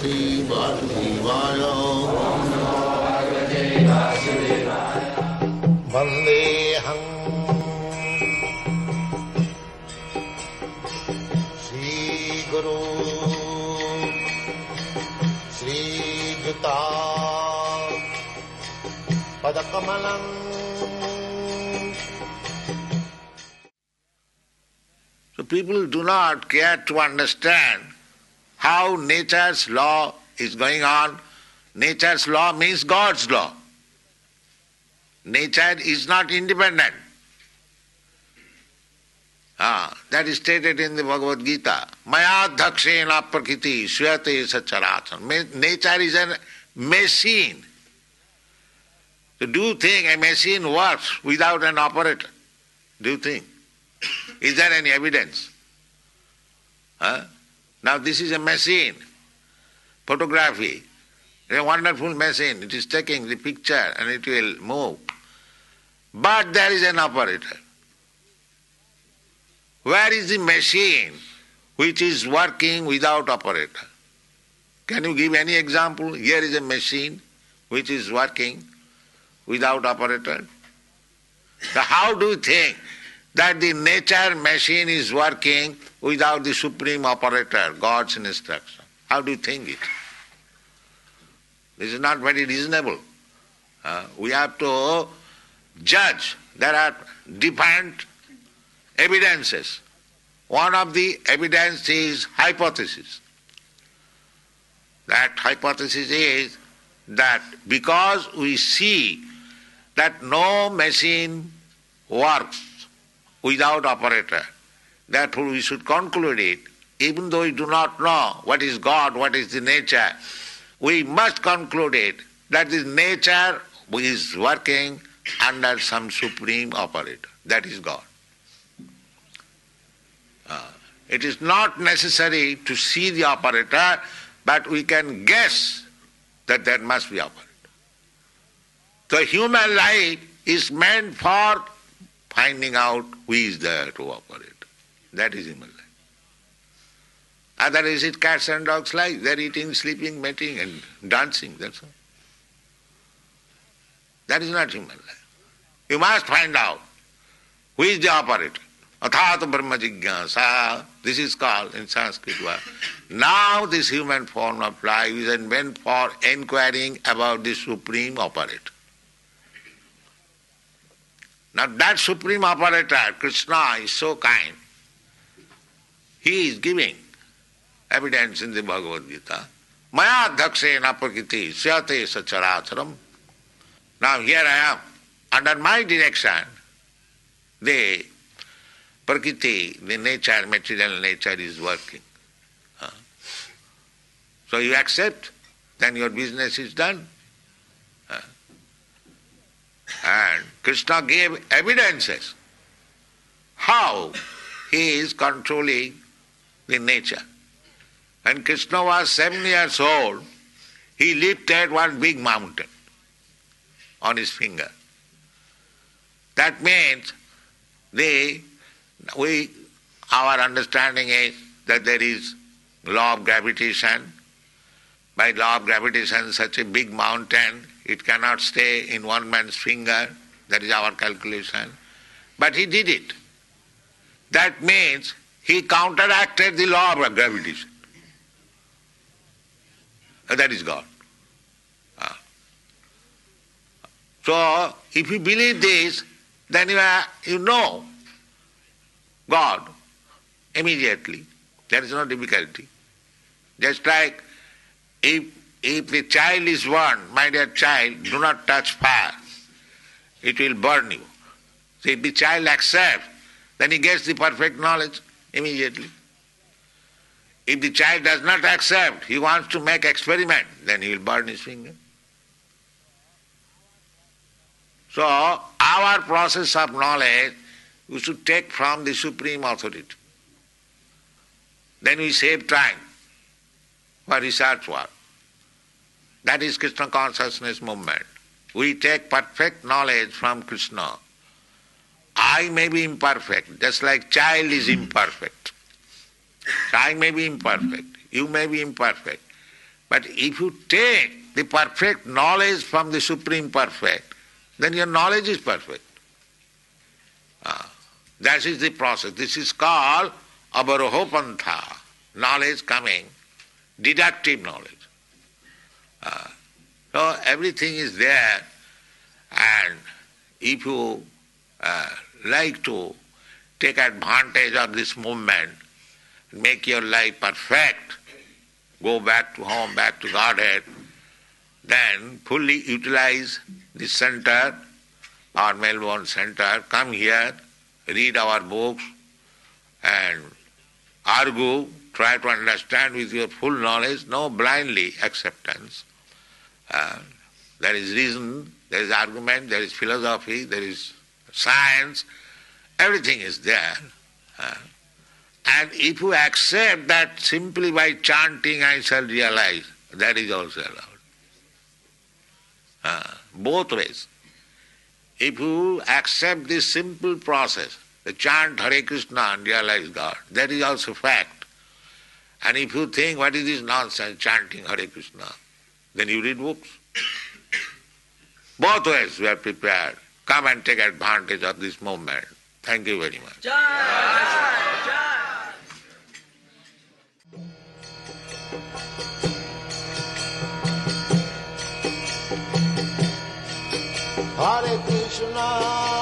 Bhagavate Vasudevaya. Vandeham Sri Guru Sri Juta Padakamalam. So people do not care to understand how nature's law is going on. Nature's law means God's law. Nature is not independent. That is stated in the Bhagavad-gita. Maya dhakshena prakriti suyate sacharatan. Nature is a machine. So do you think a machine works without an operator? Do you think? Is there any evidence? Now this is a machine. Photography. It's a wonderful machine. It is taking the picture and it will move. But there is an operator. Where is the machine which is working without operator? Can you give any example? Here is a machine which is working without operator. So how do you think that the nature machine is working without the supreme operator, God's instruction? How do you think it? This is not very reasonable. We have to judge. There are different evidences. One of the evidence is hypothesis. That hypothesis is that because we see that no machine works without operator, therefore we should conclude it, even though we do not know what is God, what is the nature, we must conclude it that this nature is working under some supreme operator. That is God. It is not necessary to see the operator, but we can guess that there must be operator. The human life is meant for finding out who is there to operate. That is human life. Otherwise it's cats and dogs' life. They are eating, sleeping, mating and dancing, that's all. That is not human life. You must find out who is the operator. Athata brahma jigyasa. This is called in Sanskrit word. Now this human form of life is meant for inquiring about the supreme operator. Now that supreme operator, Krishna, is so kind. He is giving evidence in the Bhagavad-gita. Maya dhakshena prakriti syate sacharacharam. Now here I am. Under my direction, the prakriti, the nature, material nature is working. So you accept, then your business is done. And Krishna gave evidences how he is controlling the nature. When Krishna was 7 years old, he lifted one big mountain on his finger. That means our understanding is that there is law of gravitation. By law of gravitation, such a big mountain, it cannot stay in one man's finger. That is our calculation. But he did it. That means he counteracted the law of gravitation. That is God. So, if you believe this, then you know God immediately. There is no difficulty. Just like if the child is warned, my dear child, do not touch fire, it will burn you. So if the child accepts, then he gets the perfect knowledge immediately. If the child does not accept, he wants to make experiment, then he will burn his finger. So our process of knowledge we should take from the supreme authority. Then we save time for research work. That is Krishna consciousness movement. We take perfect knowledge from Krishna. I may be imperfect, just like child is imperfect. I may be imperfect, you may be imperfect. But if you take the perfect knowledge from the Supreme Perfect, then your knowledge is perfect. That is the process. This is called avarohopantha, knowledge coming, deductive knowledge. So everything is there, and if you like to take advantage of this movement, make your life perfect, go back to home, back to Godhead, then fully utilize the center, our Melbourne center, come here, read our books and argue, try to understand with your full knowledge, no blindly acceptance. There is reason, there is argument, there is philosophy, there is science, everything is there. And if you accept that simply by chanting I shall realize, that is also allowed. Both ways. If you accept this simple process, the chant Hare Krishna and realize God, that is also fact. And if you think what is this nonsense chanting Hare Krishna, then you read books. Both ways we are prepared. Come and take advantage of this movement. Thank you very much. Hare Krishna